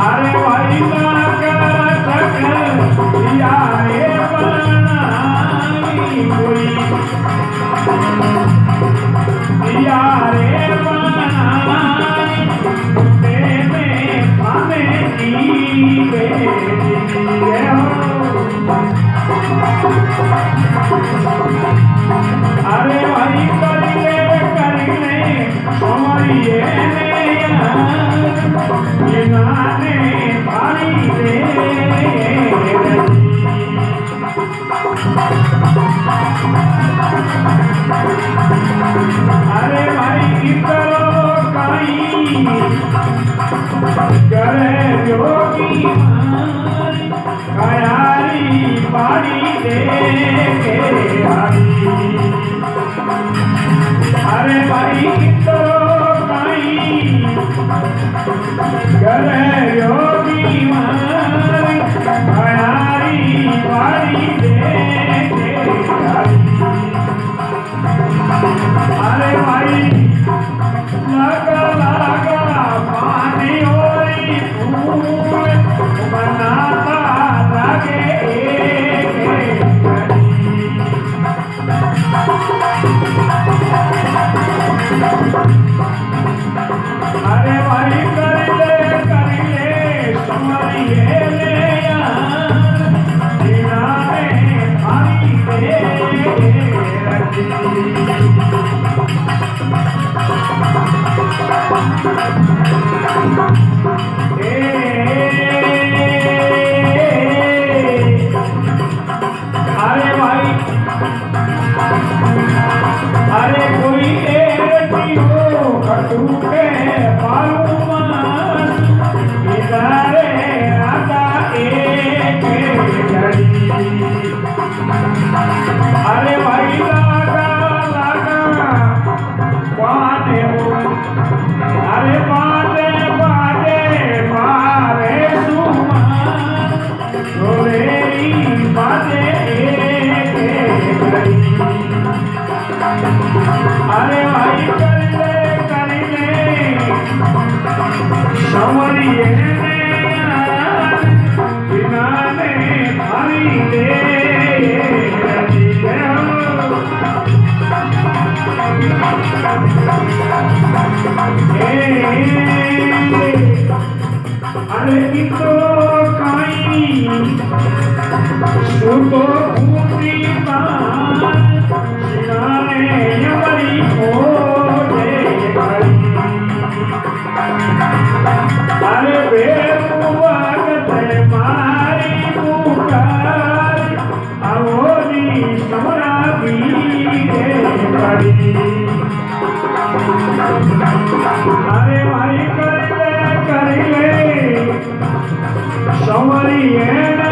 अरे भाई यारे बनाई कोई यारे बनाई तेरे हमें जीवे अरे भाई करिले हमारी नाने भाई दे अरे भाई करो काई करे जोगी कयारी पानी दे के आई अरे भाई करो काई करे योगी कयारी पानी दे के आई अरे भाई लगा लगा पानी होई फूल बनाता लगे अरे भाई करिले समझिए ले जिनाने भाई दे अरे भाई अरे कोई एरटी हो कटुके पालूमास इधरे राजा एक लड़ी अरे भाई लागा बाटे हो अरे बाटे मारे सुमा रोरेरी बाटे एक लड़ी अरे भाई करिले समरिए जिनाने भाई दे अरे कितो काई सुतो पूरी बात जिनाने यमरी हो दे अरे बेमुआगत मारी पुकार आवोनी समरा भी दे पड़ी अरे भाई करिले समरिए